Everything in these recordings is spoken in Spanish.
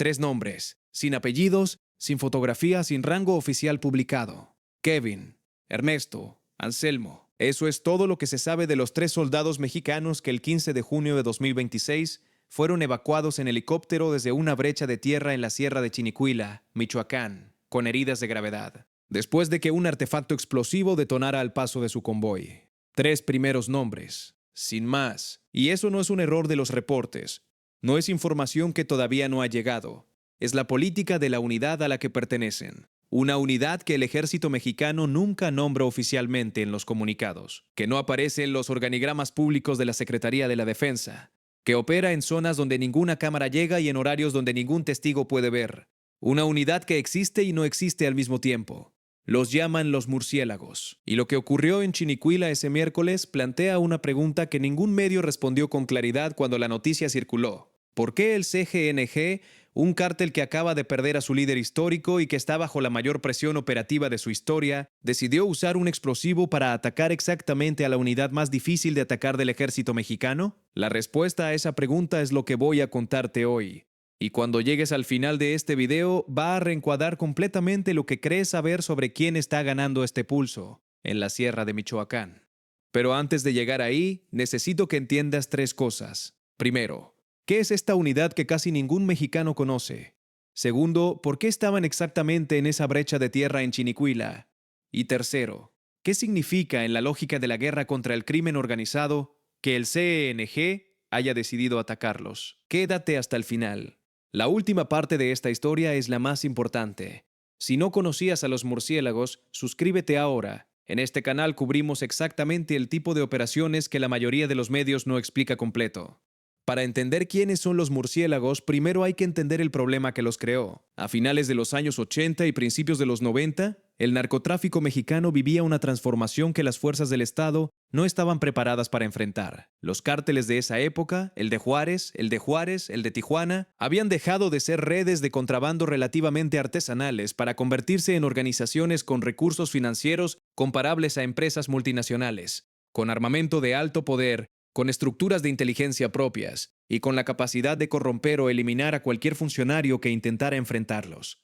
3 nombres, sin apellidos, sin fotografía, sin rango oficial publicado. Kevin, Ernesto, Anselmo. Eso es todo lo que se sabe de los 3 soldados mexicanos que el 15 de junio de 2026 fueron evacuados en helicóptero desde una brecha de tierra en la sierra de Chinicuila, Michoacán, con heridas de gravedad, después de que un artefacto explosivo detonara al paso de su convoy. 3 primeros nombres, sin más. Y eso no es un error de los reportes. No es información que todavía no ha llegado. Es la política de la unidad a la que pertenecen. Una unidad que el ejército mexicano nunca nombra oficialmente en los comunicados, que no aparece en los organigramas públicos de la Secretaría de la Defensa, que opera en zonas donde ninguna cámara llega y en horarios donde ningún testigo puede ver. Una unidad que existe y no existe al mismo tiempo. Los llaman los murciélagos. Y lo que ocurrió en Chinicuila ese miércoles plantea una pregunta que ningún medio respondió con claridad cuando la noticia circuló. ¿Por qué el CGNG, un cártel que acaba de perder a su líder histórico y que está bajo la mayor presión operativa de su historia, decidió usar un explosivo para atacar exactamente a la unidad más difícil de atacar del ejército mexicano? La respuesta a esa pregunta es lo que voy a contarte hoy. Y cuando llegues al final de este video, va a reencuadrar completamente lo que crees saber sobre quién está ganando este pulso en la sierra de Michoacán. Pero antes de llegar ahí, necesito que entiendas 3 cosas. Primero, ¿qué es esta unidad que casi ningún mexicano conoce? Segundo, ¿por qué estaban exactamente en esa brecha de tierra en Chinicuila? Y tercero, ¿qué significa en la lógica de la guerra contra el crimen organizado que el CNG haya decidido atacarlos? Quédate hasta el final. La última parte de esta historia es la más importante. Si no conocías a los murciélagos, suscríbete ahora. En este canal cubrimos exactamente el tipo de operaciones que la mayoría de los medios no explica completo. Para entender quiénes son los murciélagos, primero hay que entender el problema que los creó. A finales de los años 80 y principios de los 90, el narcotráfico mexicano vivía una transformación que las fuerzas del Estado no estaban preparadas para enfrentar. Los cárteles de esa época, el de Juárez, el de Tijuana, habían dejado de ser redes de contrabando relativamente artesanales para convertirse en organizaciones con recursos financieros comparables a empresas multinacionales, con armamento de alto poder, con estructuras de inteligencia propias y con la capacidad de corromper o eliminar a cualquier funcionario que intentara enfrentarlos.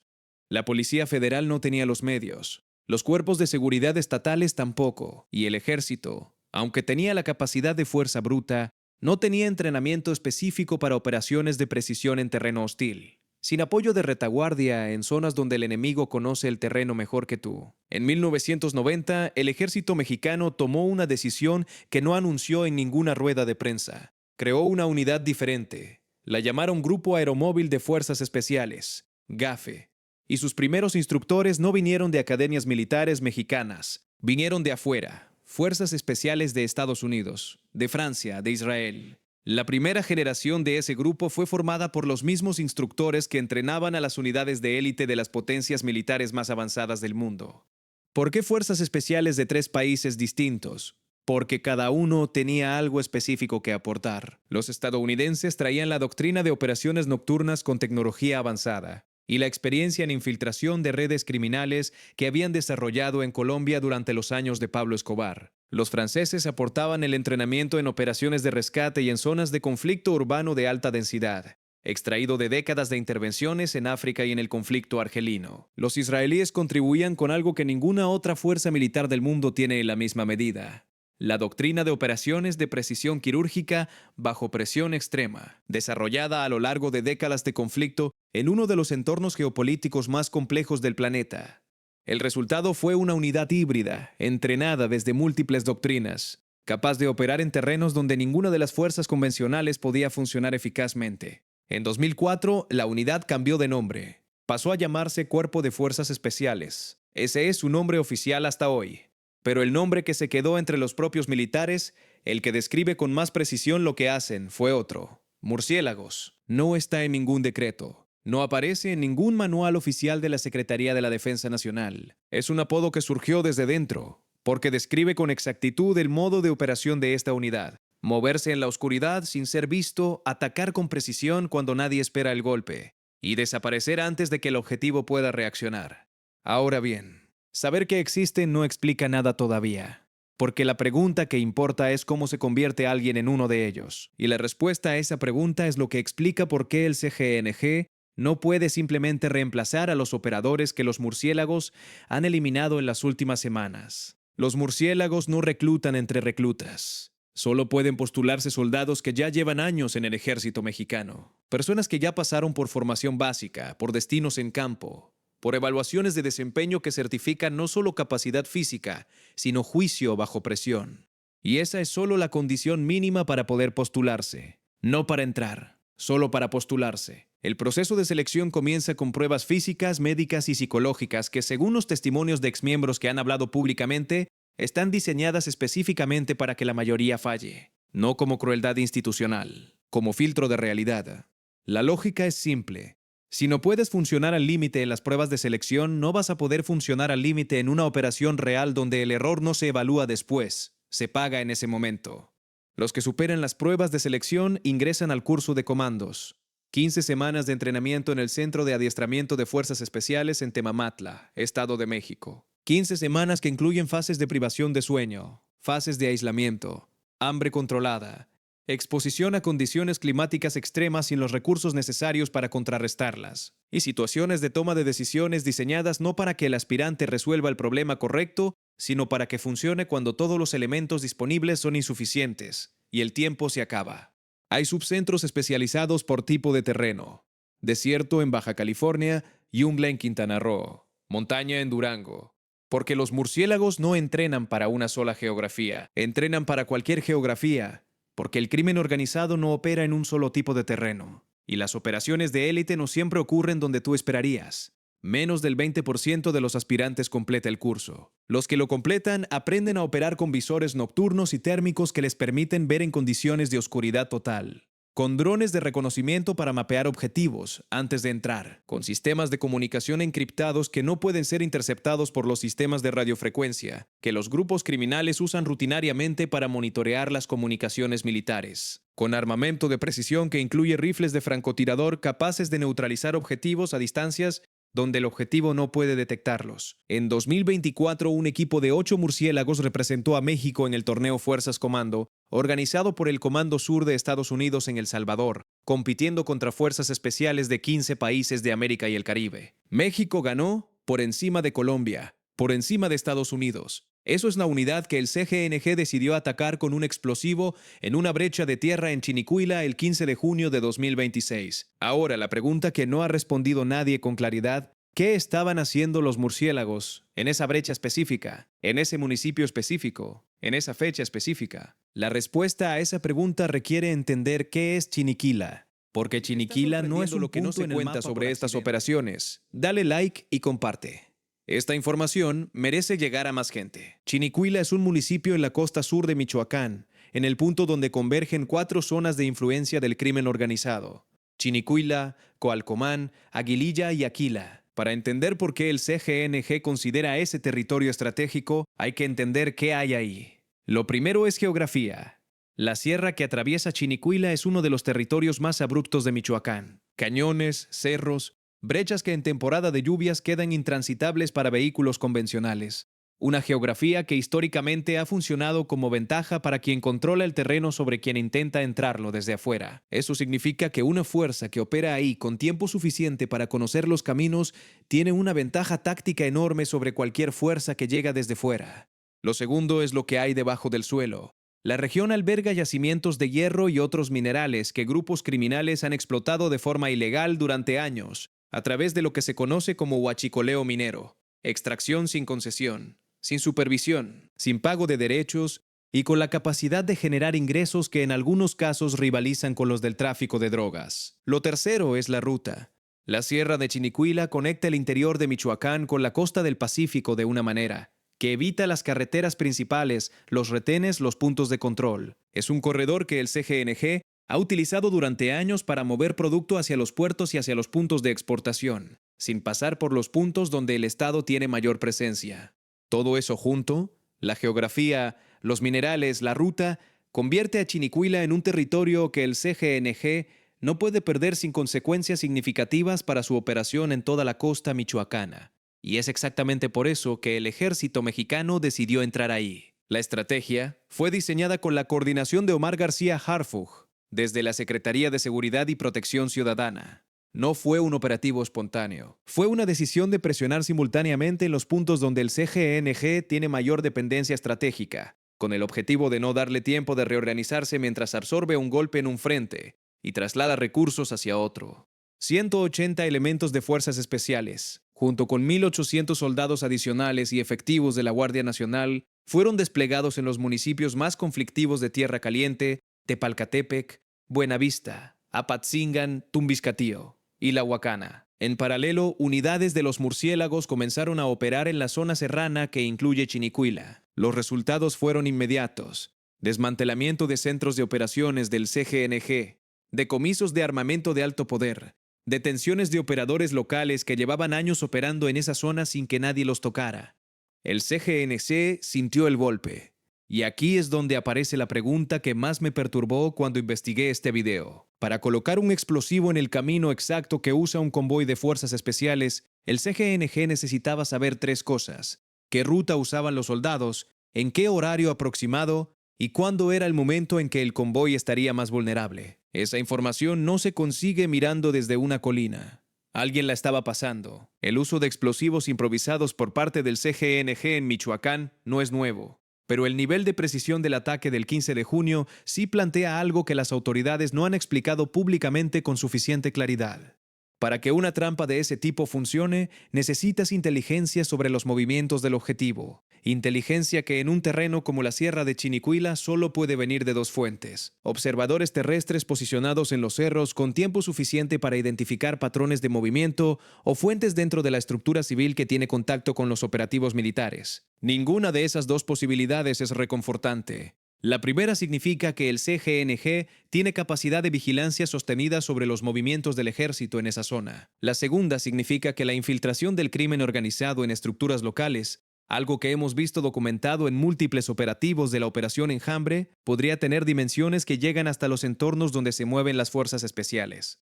La Policía Federal no tenía los medios, los cuerpos de seguridad estatales tampoco, y el ejército, aunque tenía la capacidad de fuerza bruta, no tenía entrenamiento específico para operaciones de precisión en terreno hostil, sin apoyo de retaguardia en zonas donde el enemigo conoce el terreno mejor que tú. En 1990, el ejército mexicano tomó una decisión que no anunció en ninguna rueda de prensa. Creó una unidad diferente. La llamaron Grupo Aeromóvil de Fuerzas Especiales, GAFE. Y sus primeros instructores no vinieron de academias militares mexicanas, vinieron de afuera, Fuerzas Especiales de Estados Unidos, de Francia, de Israel. La primera generación de ese grupo fue formada por los mismos instructores que entrenaban a las unidades de élite de las potencias militares más avanzadas del mundo. ¿Por qué fuerzas especiales de 3 países distintos? Porque cada uno tenía algo específico que aportar. Los estadounidenses traían la doctrina de operaciones nocturnas con tecnología avanzada y la experiencia en infiltración de redes criminales que habían desarrollado en Colombia durante los años de Pablo Escobar. Los franceses aportaban el entrenamiento en operaciones de rescate y en zonas de conflicto urbano de alta densidad, extraído de décadas de intervenciones en África y en el conflicto argelino. Los israelíes contribuían con algo que ninguna otra fuerza militar del mundo tiene en la misma medida: la doctrina de operaciones de precisión quirúrgica bajo presión extrema, desarrollada a lo largo de décadas de conflicto en uno de los entornos geopolíticos más complejos del planeta. El resultado fue una unidad híbrida, entrenada desde múltiples doctrinas, capaz de operar en terrenos donde ninguna de las fuerzas convencionales podía funcionar eficazmente. En 2004, la unidad cambió de nombre. Pasó a llamarse Cuerpo de Fuerzas Especiales. Ese es su nombre oficial hasta hoy. Pero el nombre que se quedó entre los propios militares, el que describe con más precisión lo que hacen, fue otro: murciélagos. No está en ningún decreto. No aparece en ningún manual oficial de la Secretaría de la Defensa Nacional. Es un apodo que surgió desde dentro, porque describe con exactitud el modo de operación de esta unidad: moverse en la oscuridad sin ser visto, atacar con precisión cuando nadie espera el golpe, y desaparecer antes de que el objetivo pueda reaccionar. Ahora bien, saber que existen no explica nada todavía, porque la pregunta que importa es cómo se convierte alguien en uno de ellos, y la respuesta a esa pregunta es lo que explica por qué el CGNG No puede simplemente reemplazar a los operadores que los murciélagos han eliminado en las últimas semanas. Los murciélagos no reclutan entre reclutas. Solo pueden postularse soldados que ya llevan años en el ejército mexicano. Personas que ya pasaron por formación básica, por destinos en campo, por evaluaciones de desempeño que certifican no solo capacidad física, sino juicio bajo presión. Y esa es solo la condición mínima para poder postularse. No para entrar, solo para postularse. El proceso de selección comienza con pruebas físicas, médicas y psicológicas que, según los testimonios de exmiembros que han hablado públicamente, están diseñadas específicamente para que la mayoría falle, no como crueldad institucional, como filtro de realidad. La lógica es simple. Si no puedes funcionar al límite en las pruebas de selección, no vas a poder funcionar al límite en una operación real donde el error no se evalúa después, se paga en ese momento. Los que superan las pruebas de selección ingresan al curso de comandos. 15 semanas de entrenamiento en el Centro de Adiestramiento de Fuerzas Especiales en Temamatla, Estado de México. 15 semanas que incluyen fases de privación de sueño, fases de aislamiento, hambre controlada, exposición a condiciones climáticas extremas sin los recursos necesarios para contrarrestarlas, y situaciones de toma de decisiones diseñadas no para que el aspirante resuelva el problema correcto, sino para que funcione cuando todos los elementos disponibles son insuficientes y el tiempo se acaba. Hay subcentros especializados por tipo de terreno: desierto en Baja California, jungla en Quintana Roo, montaña en Durango. Porque los murciélagos no entrenan para una sola geografía, entrenan para cualquier geografía, porque el crimen organizado no opera en un solo tipo de terreno, y las operaciones de élite no siempre ocurren donde tú esperarías. Menos del 20% de los aspirantes completa el curso. Los que lo completan aprenden a operar con visores nocturnos y térmicos que les permiten ver en condiciones de oscuridad total, con drones de reconocimiento para mapear objetivos antes de entrar, con sistemas de comunicación encriptados que no pueden ser interceptados por los sistemas de radiofrecuencia, que los grupos criminales usan rutinariamente para monitorear las comunicaciones militares, con armamento de precisión que incluye rifles de francotirador capaces de neutralizar objetivos a distancias donde el objetivo no puede detectarlos. En 2024, un equipo de 8 murciélagos representó a México en el torneo Fuerzas Comando, organizado por el Comando Sur de Estados Unidos en El Salvador, compitiendo contra fuerzas especiales de 15 países de América y el Caribe. México ganó por encima de Colombia, por encima de Estados Unidos. Eso es la unidad que el CGNG decidió atacar con un explosivo en una brecha de tierra en Chinicuila el 15 de junio de 2026. Ahora, la pregunta que no ha respondido nadie con claridad: ¿qué estaban haciendo los murciélagos en esa brecha específica, en ese municipio específico, en esa fecha específica? La respuesta a esa pregunta requiere entender qué es Chiniquila, porque Chiniquila no es lo que no se cuenta sobre estas operaciones. Dale like y comparte. Esta información merece llegar a más gente. Chinicuila es un municipio en la costa sur de Michoacán, en el punto donde convergen 4 zonas de influencia del crimen organizado: Chinicuila, Coalcomán, Aguililla y Aquila. Para entender por qué el CGNG considera ese territorio estratégico, hay que entender qué hay ahí. Lo primero es geografía. La sierra que atraviesa Chinicuila es uno de los territorios más abruptos de Michoacán. Cañones, cerros, brechas que en temporada de lluvias quedan intransitables para vehículos convencionales. Una geografía que históricamente ha funcionado como ventaja para quien controla el terreno sobre quien intenta entrarlo desde afuera. Eso significa que una fuerza que opera ahí con tiempo suficiente para conocer los caminos tiene una ventaja táctica enorme sobre cualquier fuerza que llega desde fuera. Lo segundo es lo que hay debajo del suelo. La región alberga yacimientos de hierro y otros minerales que grupos criminales han explotado de forma ilegal durante años, a través de lo que se conoce como huachicoleo minero, extracción sin concesión, sin supervisión, sin pago de derechos y con la capacidad de generar ingresos que en algunos casos rivalizan con los del tráfico de drogas. Lo tercero es la ruta. La sierra de Chinicuila conecta el interior de Michoacán con la costa del Pacífico de una manera que evita las carreteras principales, los retenes, los puntos de control. Es un corredor que el CGNG ha utilizado durante años para mover producto hacia los puertos y hacia los puntos de exportación, sin pasar por los puntos donde el Estado tiene mayor presencia. Todo eso junto, la geografía, los minerales, la ruta, convierte a Chinicuila en un territorio que el CGNG no puede perder sin consecuencias significativas para su operación en toda la costa michoacana. Y es exactamente por eso que el ejército mexicano decidió entrar ahí. La estrategia fue diseñada con la coordinación de Omar García Harfuch, desde la Secretaría de Seguridad y Protección Ciudadana. No fue un operativo espontáneo. Fue una decisión de presionar simultáneamente en los puntos donde el CGNG tiene mayor dependencia estratégica, con el objetivo de no darle tiempo de reorganizarse mientras absorbe un golpe en un frente y traslada recursos hacia otro. 180 elementos de fuerzas especiales, junto con 1.800 soldados adicionales y efectivos de la Guardia Nacional, fueron desplegados en los municipios más conflictivos de Tierra Caliente, Tepalcatepec, Buenavista, Apatzingán, Tumbiscatío y La Huacana. En paralelo, unidades de los murciélagos comenzaron a operar en la zona serrana que incluye Chinicuila. Los resultados fueron inmediatos: desmantelamiento de centros de operaciones del CGNG, decomisos de armamento de alto poder, detenciones de operadores locales que llevaban años operando en esa zona sin que nadie los tocara. El CGNC sintió el golpe. Y aquí es donde aparece la pregunta que más me perturbó cuando investigué este video. Para colocar un explosivo en el camino exacto que usa un convoy de fuerzas especiales, el CGNG necesitaba saber 3 cosas: qué ruta usaban los soldados, en qué horario aproximado y cuándo era el momento en que el convoy estaría más vulnerable. Esa información no se consigue mirando desde una colina. Alguien la estaba pasando. El uso de explosivos improvisados por parte del CGNG en Michoacán no es nuevo. Pero el nivel de precisión del ataque del 15 de junio sí plantea algo que las autoridades no han explicado públicamente con suficiente claridad. Para que una trampa de ese tipo funcione, necesitas inteligencia sobre los movimientos del objetivo. Inteligencia que en un terreno como la Sierra de Chinicuila solo puede venir de 2 fuentes: observadores terrestres posicionados en los cerros con tiempo suficiente para identificar patrones de movimiento, o fuentes dentro de la estructura civil que tiene contacto con los operativos militares. Ninguna de esas 2 posibilidades es reconfortante. La primera significa que el CGNG tiene capacidad de vigilancia sostenida sobre los movimientos del ejército en esa zona. La segunda significa que la infiltración del crimen organizado en estructuras locales, algo que hemos visto documentado en múltiples operativos de la Operación Enjambre, podría tener dimensiones que llegan hasta los entornos donde se mueven las fuerzas especiales.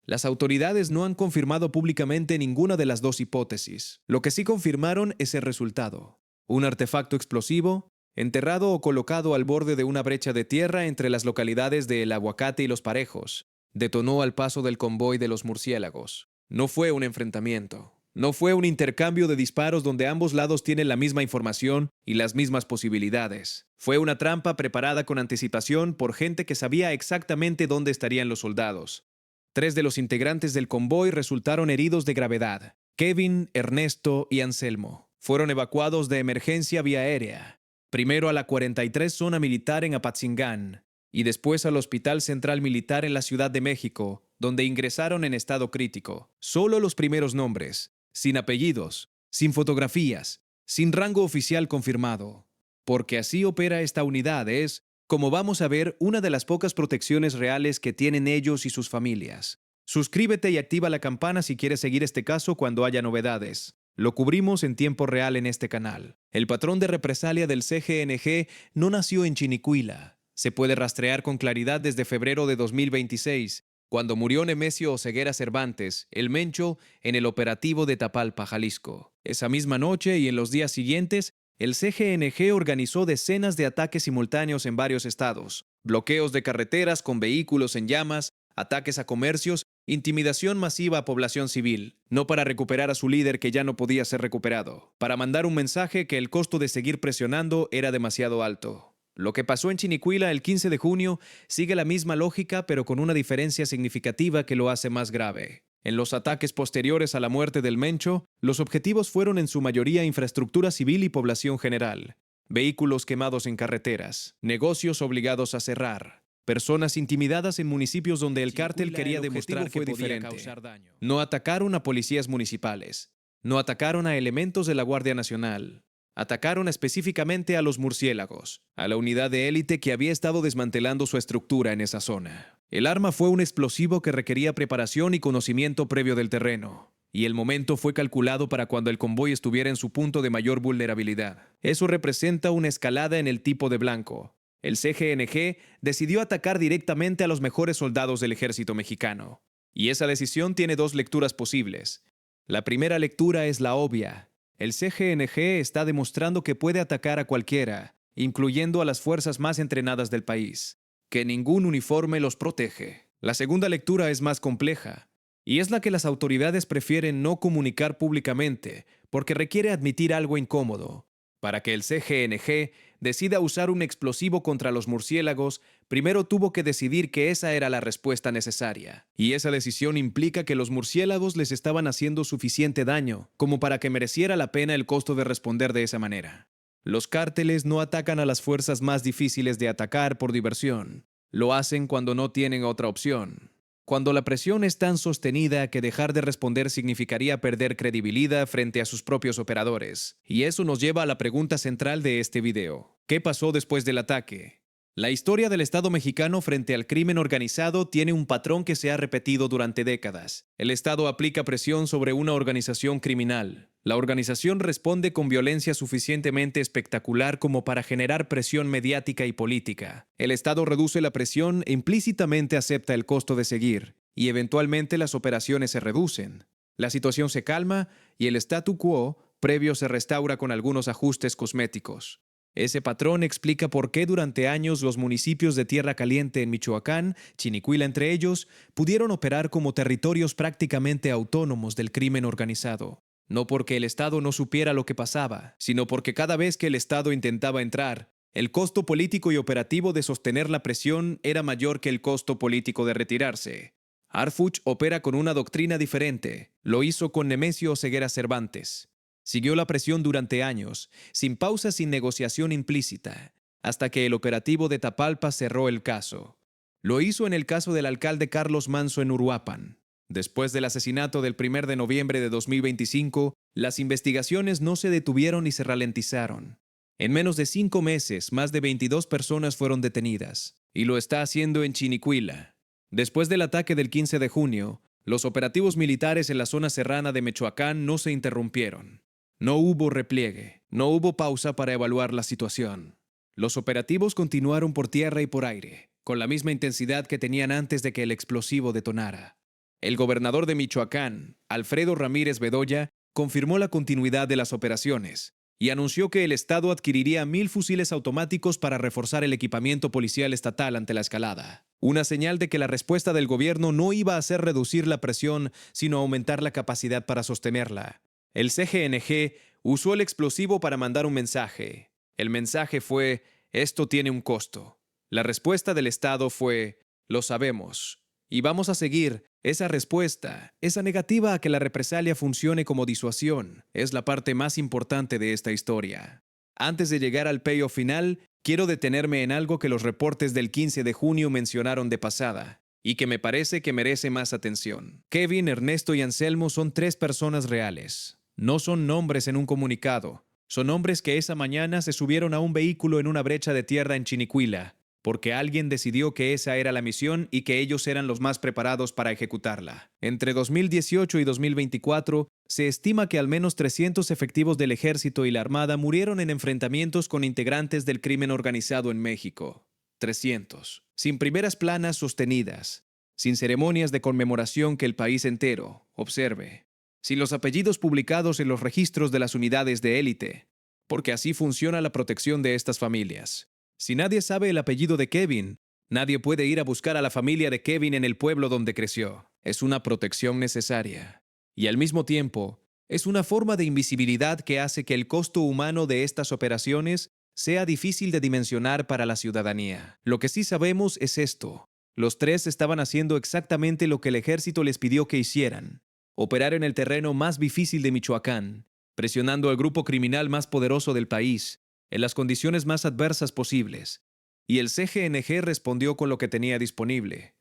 Las autoridades no han confirmado públicamente ninguna de las 2 hipótesis. Lo que sí confirmaron es el resultado: un artefacto explosivo, enterrado o colocado al borde de una brecha de tierra entre las localidades de El Aguacate y Los Parejos, detonó al paso del convoy de los murciélagos. No fue un enfrentamiento. No fue un intercambio de disparos donde ambos lados tienen la misma información y las mismas posibilidades. Fue una trampa preparada con anticipación por gente que sabía exactamente dónde estarían los soldados. 3 de los integrantes del convoy resultaron heridos de gravedad: Kevin, Ernesto y Anselmo. Fueron evacuados de emergencia vía aérea. Primero a la 43 Zona Militar en Apatzingán y después al Hospital Central Militar en la Ciudad de México, donde ingresaron en estado crítico. Solo los primeros nombres, sin apellidos, sin fotografías, sin rango oficial confirmado. Porque así opera esta unidad. Es, como vamos a ver, una de las pocas protecciones reales que tienen ellos y sus familias. Suscríbete y activa la campana si quieres seguir este caso cuando haya novedades. Lo cubrimos en tiempo real en este canal. El patrón de represalia del CGNG no nació en Chinicuila. Se puede rastrear con claridad desde febrero de 2026, cuando murió Nemesio Oseguera Cervantes, el Mencho, en el operativo de Tapalpa, Jalisco. Esa misma noche y en los días siguientes, el CGNG organizó decenas de ataques simultáneos en varios estados: bloqueos de carreteras con vehículos en llamas, ataques a comercios, intimidación masiva a población civil, no para recuperar a su líder que ya no podía ser recuperado, para mandar un mensaje que el costo de seguir presionando era demasiado alto. Lo que pasó en Chinicuila el 15 de junio sigue la misma lógica, pero con una diferencia significativa que lo hace más grave. En los ataques posteriores a la muerte del Mencho, los objetivos fueron en su mayoría infraestructura civil y población general: vehículos quemados en carreteras, negocios obligados a cerrar, personas intimidadas en municipios donde el cártel quería demostrar que podía causar daño. No atacaron a policías municipales, no atacaron a elementos de la Guardia Nacional. Atacaron específicamente a los murciélagos, a la unidad de élite que había estado desmantelando su estructura en esa zona. El arma fue un explosivo que requería preparación y conocimiento previo del terreno, y el momento fue calculado para cuando el convoy estuviera en su punto de mayor vulnerabilidad. Eso representa una escalada en el tipo de blanco. El CGNG decidió atacar directamente a los mejores soldados del ejército mexicano. Y esa decisión tiene 2 lecturas posibles. La primera lectura es la obvia. El CGNG está demostrando que puede atacar a cualquiera, incluyendo a las fuerzas más entrenadas del país, que ningún uniforme los protege. La segunda lectura es más compleja. y es la que las autoridades prefieren no comunicar públicamente porque requiere admitir algo incómodo. Para que el CGNG decida usar un explosivo contra los murciélagos, primero tuvo que decidir que esa era la respuesta necesaria. Y esa decisión implica que los murciélagos les estaban haciendo suficiente daño como para que mereciera la pena el costo de responder de esa manera. Los cárteles no atacan a las fuerzas más difíciles de atacar por diversión. Lo hacen cuando no tienen otra opción. Cuando la presión es tan sostenida que dejar de responder significaría perder credibilidad frente a sus propios operadores. Y eso nos lleva a la pregunta central de este video. ¿Qué pasó después del ataque? La historia del Estado mexicano frente al crimen organizado tiene un patrón que se ha repetido durante décadas. El Estado aplica presión sobre una organización criminal. La organización responde con violencia suficientemente espectacular como para generar presión mediática y política. El Estado reduce la presión e implícitamente acepta el costo de seguir, y eventualmente las operaciones se reducen. La situación se calma y el statu quo previo se restaura con algunos ajustes cosméticos. Ese patrón explica por qué durante años los municipios de Tierra Caliente en Michoacán, Chinicuila entre ellos, pudieron operar como territorios prácticamente autónomos del crimen organizado. No porque el Estado no supiera lo que pasaba, sino porque cada vez que el Estado intentaba entrar, el costo político y operativo de sostener la presión era mayor que el costo político de retirarse. Harfuch opera con una doctrina diferente. Lo hizo con Nemesio Oseguera Cervantes. Siguió la presión durante años, sin pausa, sin negociación implícita, hasta que el operativo de Tapalpa cerró el caso. Lo hizo en el caso del alcalde Carlos Manso en Uruapan. Después del asesinato del 1 de noviembre de 2025, las investigaciones no se detuvieron ni se ralentizaron. En menos de 5 meses, más de 22 personas fueron detenidas, y lo está haciendo en Chinicuila. Después del ataque del 15 de junio, los operativos militares en la zona serrana de Michoacán no se interrumpieron. No hubo repliegue, no hubo pausa para evaluar la situación. Los operativos continuaron por tierra y por aire, con la misma intensidad que tenían antes de que el explosivo detonara. El gobernador de Michoacán, Alfredo Ramírez Bedoya, confirmó la continuidad de las operaciones y anunció que el Estado adquiriría 1,000 fusiles automáticos para reforzar el equipamiento policial estatal ante la escalada. Una señal de que la respuesta del gobierno no iba a ser reducir la presión, sino aumentar la capacidad para sostenerla. El CGNG usó el explosivo para mandar un mensaje. El mensaje fue: esto tiene un costo. La respuesta del Estado fue: lo sabemos. Y vamos a seguir. Esa respuesta, esa negativa a que la represalia funcione como disuasión, es la parte más importante de esta historia. Antes de llegar al payoff final, quiero detenerme en algo que los reportes del 15 de junio mencionaron de pasada, y que me parece que merece más atención. Kevin, Ernesto y Anselmo son 3 personas reales. No son nombres en un comunicado. Son hombres que esa mañana se subieron a un vehículo en una brecha de tierra en Chinicuila, porque alguien decidió que esa era la misión y que ellos eran los más preparados para ejecutarla. Entre 2018 y 2024, se estima que al menos 300 efectivos del Ejército y la Armada murieron en enfrentamientos con integrantes del crimen organizado en México. 300. Sin primeras planas sostenidas, sin ceremonias de conmemoración que el país entero observe, sin los apellidos publicados en los registros de las unidades de élite, porque así funciona la protección de estas familias. Si nadie sabe el apellido de Kevin, nadie puede ir a buscar a la familia de Kevin en el pueblo donde creció. Es una protección necesaria. Y al mismo tiempo, es una forma de invisibilidad que hace que el costo humano de estas operaciones sea difícil de dimensionar para la ciudadanía. Lo que sí sabemos es esto: los 3 estaban haciendo exactamente lo que el ejército les pidió que hicieran: operar en el terreno más difícil de Michoacán, presionando al grupo criminal más poderoso del país, en las condiciones más adversas posibles. Y el CGNG respondió con lo que tenía disponible: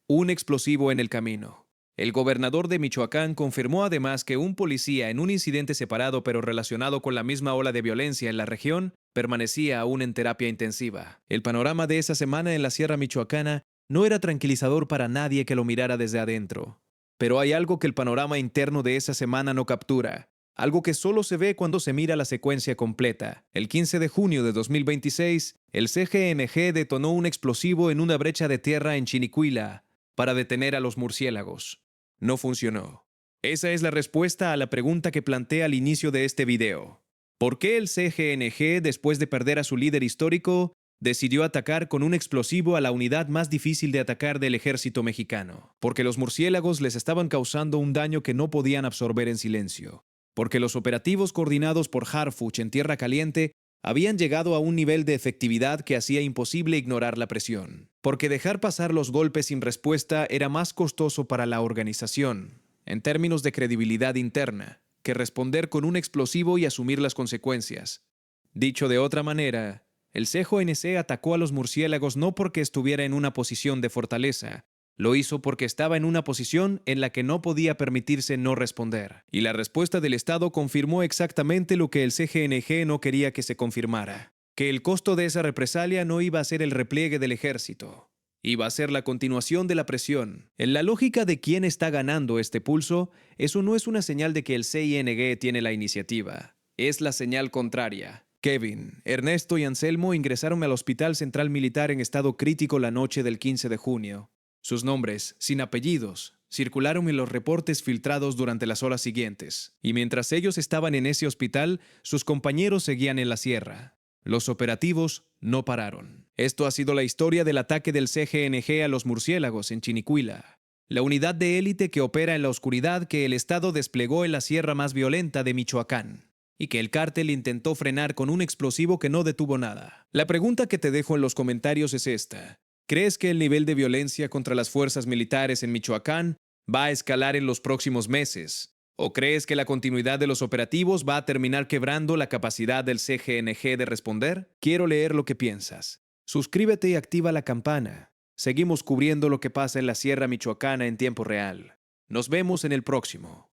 un explosivo en el camino. El gobernador de Michoacán confirmó además que un policía en un incidente separado pero relacionado con la misma ola de violencia en la región permanecía aún en terapia intensiva. El panorama de esa semana en la Sierra Michoacana no era tranquilizador para nadie que lo mirara desde adentro. Pero hay algo que el panorama interno de esa semana no captura, algo que solo se ve cuando se mira la secuencia completa. El 15 de junio de 2026, el CGNG detonó un explosivo en una brecha de tierra en Chinicuila para detener a los murciélagos. No funcionó. Esa es la respuesta a la pregunta que planteé al inicio de este video. ¿Por qué el CGNG, después de perder a su líder histórico, decidió atacar con un explosivo a la unidad más difícil de atacar del ejército mexicano, porque los murciélagos les estaban causando un daño que no podían absorber en silencio, porque los operativos coordinados por Harfuch en Tierra Caliente habían llegado a un nivel de efectividad que hacía imposible ignorar la presión, porque dejar pasar los golpes sin respuesta era más costoso para la organización, en términos de credibilidad interna, que responder con un explosivo y asumir las consecuencias. Dicho de otra manera, el CJNC atacó a los murciélagos no porque estuviera en una posición de fortaleza, lo hizo porque estaba en una posición en la que no podía permitirse no responder. Y la respuesta del Estado confirmó exactamente lo que el CGNG no quería que se confirmara, que el costo de esa represalia no iba a ser el repliegue del ejército, iba a ser la continuación de la presión. En la lógica de quién está ganando este pulso, eso no es una señal de que el CING tiene la iniciativa, es la señal contraria. Kevin, Ernesto y Anselmo ingresaron al Hospital Central Militar en estado crítico la noche del 15 de junio. Sus nombres, sin apellidos, circularon en los reportes filtrados durante las horas siguientes, y mientras ellos estaban en ese hospital, sus compañeros seguían en la sierra. Los operativos no pararon. Esto ha sido la historia del ataque del CGNG a los murciélagos en Chinicuila, la unidad de élite que opera en la oscuridad que el Estado desplegó en la sierra más violenta de Michoacán, y que el cártel intentó frenar con un explosivo que no detuvo nada. La pregunta que te dejo en los comentarios es esta. ¿Crees que el nivel de violencia contra las fuerzas militares en Michoacán va a escalar en los próximos meses? ¿O crees que la continuidad de los operativos va a terminar quebrando la capacidad del CGNG de responder? Quiero leer lo que piensas. Suscríbete y activa la campana. Seguimos cubriendo lo que pasa en la Sierra Michoacana en tiempo real. Nos vemos en el próximo.